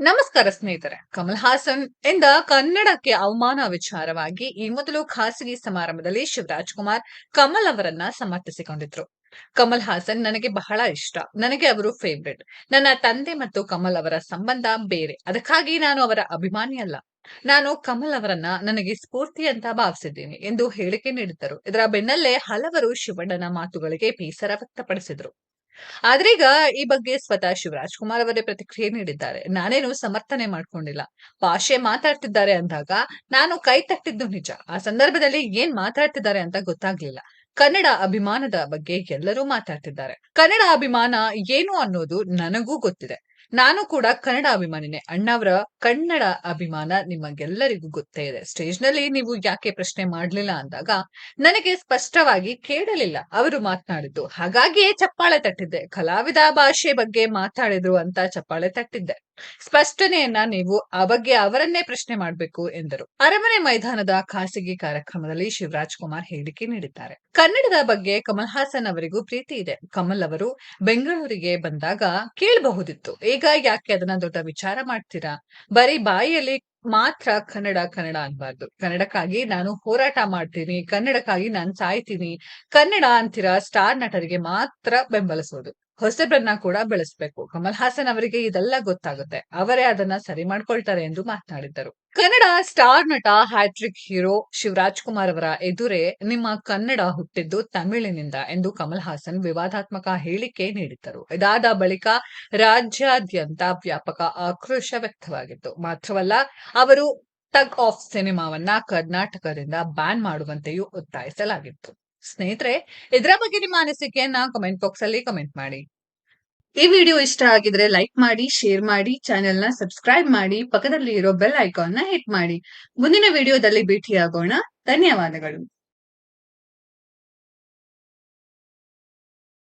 ನಮಸ್ಕಾರ ಸ್ನೇಹಿತರೆ. ಕಮಲ್ ಹಾಸನ್ ಇಂದ ಕನ್ನಡಕ್ಕೆ ಅವಮಾನ ವಿಚಾರವಾಗಿ ಈ ಮೊದಲು ಖಾಸಗಿ ಸಮಾರಂಭದಲ್ಲಿ ಶಿವರಾಜ್ ಕುಮಾರ್ ಕಮಲ್ ಅವರನ್ನ ಸಮರ್ಥಿಸಿಕೊಂಡಿದ್ರು. ಕಮಲ್ ಹಾಸನ್ ನನಗೆ ಬಹಳ ಇಷ್ಟ. ನನಗೆ ಅವರು ಫೇವ್ರೆಟ್. ನನ್ನ ತಂದೆ ಮತ್ತು ಕಮಲ್ ಅವರ ಸಂಬಂಧ ಬೇರೆ. ಅದಕ್ಕಾಗಿ ನಾನು ಅವರ ಅಭಿಮಾನಿ ಅಲ್ಲ. ನಾನು ಕಮಲ್ ಅವರನ್ನ ನನಗೆ ಸ್ಫೂರ್ತಿ ಅಂತ ಭಾವಿಸಿದ್ದೀನಿ ಎಂದು ಹೇಳಿಕೆ ನೀಡಿದ್ದರು. ಇದರ ಬೆನ್ನಲ್ಲೇ ಹಲವರು ಶಿವಣ್ಣನ ಮಾತುಗಳಿಗೆ ಬೇಸರ ವ್ಯಕ್ತಪಡಿಸಿದ್ರು. ಆದ್ರೀಗ ಈ ಬಗ್ಗೆ ಸ್ವತಃ ಶಿವರಾಜ್ ಕುಮಾರ್ ಅವರೇ ಪ್ರತಿಕ್ರಿಯೆ ನೀಡಿದ್ದಾರೆ. ನಾನೇನು ಸಮರ್ಥನೆ ಮಾಡ್ಕೊಂಡಿಲ್ಲ. ಭಾಷೆ ಮಾತಾಡ್ತಿದ್ದಾರೆ ಅಂದಾಗ ನಾನು ಕೈ ತಟ್ಟಿದ್ದು ನಿಜ. ಆ ಸಂದರ್ಭದಲ್ಲಿ ಏನ್ ಮಾತಾಡ್ತಿದ್ದಾರೆ ಅಂತ ಗೊತ್ತಾಗ್ಲಿಲ್ಲ. ಕನ್ನಡ ಅಭಿಮಾನದ ಬಗ್ಗೆ ಎಲ್ಲರೂ ಮಾತಾಡ್ತಿದ್ದಾರೆ. ಕನ್ನಡ ಅಭಿಮಾನ ಏನು ಅನ್ನೋದು ನನಗೂ ಗೊತ್ತಿದೆ. ನಾನು ಕೂಡ ಕನ್ನಡ ಅಭಿಮಾನಿನೇ. ಅಣ್ಣಾವ್ರ ಕನ್ನಡ ಅಭಿಮಾನ ನಿಮಗೆಲ್ಲರಿಗೂ ಗೊತ್ತೇ ಇದೆ. ಸ್ಟೇಜ್‌ನಲ್ಲಿ ನೀವು ಯಾಕೆ ಪ್ರಶ್ನೆ ಮಾಡ್ಲಿಲ್ಲ ಅಂದಾಗ ನನಗೆ ಸ್ಪಷ್ಟವಾಗಿ ಕೇಳಲಿಲ್ಲ ಅವರು ಮಾತನಾಡಿದ್ದು. ಹಾಗಾಗಿಯೇ ಚಪ್ಪಾಳೆ ತಟ್ಟಿದ್ದೆ. ಕಲಾವಿದ ಭಾಷೆ ಬಗ್ಗೆ ಮಾತಾಡಿದ್ರು ಅಂತ ಚಪ್ಪಾಳೆ ತಟ್ಟಿದ್ದೆ. ಸ್ಪಷ್ಟನೆಯನ್ನ ನೀವು ಆ ಬಗ್ಗೆ ಅವರನ್ನೇ ಪ್ರಶ್ನೆ ಮಾಡಬೇಕು ಎಂದರು. ಅರಮನೆ ಮೈದಾನದ ಖಾಸಗಿ ಕಾರ್ಯಕ್ರಮದಲ್ಲಿ ಶಿವರಾಜ್ ಕುಮಾರ್ ಹೇಳಿಕೆ ನೀಡಿದ್ದಾರೆ. ಕನ್ನಡದ ಬಗ್ಗೆ ಕಮಲ್ ಹಾಸನ್ ಅವರಿಗೂ ಪ್ರೀತಿ ಇದೆ. ಕಮಲ್ ಅವರು ಬೆಂಗಳೂರಿಗೆ ಬಂದಾಗ ಕೇಳಬಹುದಿತ್ತು. ಈಗ ಯಾಕೆ ಅದನ್ನ ದೊಡ್ಡ ವಿಚಾರ ಮಾಡ್ತೀರಾ? ಬರೀ ಬಾಯಿಯಲ್ಲಿ ಮಾತ್ರ ಕನ್ನಡ ಕನ್ನಡ ಅನ್ಬಾರ್ದು. ಕನ್ನಡಕ್ಕಾಗಿ ನಾನು ಹೋರಾಟ ಮಾಡ್ತೀನಿ, ಕನ್ನಡಕ್ಕಾಗಿ ನಾನು ಸಾಯ್ತೀನಿ. ಕನ್ನಡ ಅಂತೀರಾ ಸ್ಟಾರ್ ನಟರಿಗೆ ಮಾತ್ರ ಬೆಂಬಲಿಸೋದು. ಹೊಸಬ್ರನ್ನ ಕೂಡ ಬೆಳೆಸಬೇಕು. ಕಮಲ್ ಹಾಸನ್ ಅವರಿಗೆ ಇದೆಲ್ಲ ಗೊತ್ತಾಗುತ್ತೆ. ಅವರೇ ಅದನ್ನ ಸರಿ ಮಾಡ್ಕೊಳ್ತಾರೆ ಎಂದು ಮಾತನಾಡಿದ್ದರು. ಕನ್ನಡ ಸ್ಟಾರ್ ನಟ ಹ್ಯಾಟ್ರಿಕ್ ಹೀರೋ ಶಿವರಾಜ್ ಕುಮಾರ್ ಅವರ ಎದುರೇ ನಿಮ್ಮ ಕನ್ನಡ ಹುಟ್ಟಿದ್ದು ತಮಿಳಿನಿಂದ ಎಂದು ಕಮಲ್ ಹಾಸನ್ ವಿವಾದಾತ್ಮಕ ಹೇಳಿಕೆ ನೀಡಿದ್ದರು. ಇದಾದ ಬಳಿಕ ರಾಜ್ಯಾದ್ಯಂತ ವ್ಯಾಪಕ ಆಕ್ರೋಶ ವ್ಯಕ್ತವಾಗಿತ್ತು. ಮಾತ್ರವಲ್ಲ, ಅವರು ಟಗ್ ಆಫ್ ಸಿನಿಮಾವನ್ನ ಕರ್ನಾಟಕದಿಂದ ಬ್ಯಾನ್ ಮಾಡುವಂತೆಯೂ ಒತ್ತಾಯಿಸಲಾಗಿತ್ತು. ಸ್ನೇಹಿತರೆ, ಇದರ ಬಗ್ಗೆ ನಿಮ್ಮ ಅನಿಸಿಕೆಯನ್ನ ಕಮೆಂಟ್ ಬಾಕ್ಸ್ ಅಲ್ಲಿ ಕಮೆಂಟ್ ಮಾಡಿ. ಈ ವಿಡಿಯೋ ಇಷ್ಟ ಆಗಿದ್ರೆ ಲೈಕ್ ಮಾಡಿ, ಶೇರ್ ಮಾಡಿ, ಚಾನೆಲ್ ನ ಸಬ್ಸ್ಕ್ರೈಬ್ ಮಾಡಿ, ಪಕ್ಕದಲ್ಲಿ ಇರೋ ಬೆಲ್ ಐಕಾನ್ ನ ಹಿಟ್ ಮಾಡಿ. ಮುಂದಿನ ವಿಡಿಯೋದಲ್ಲಿ ಭೇಟಿಯಾಗೋಣ. ಧನ್ಯವಾದಗಳು.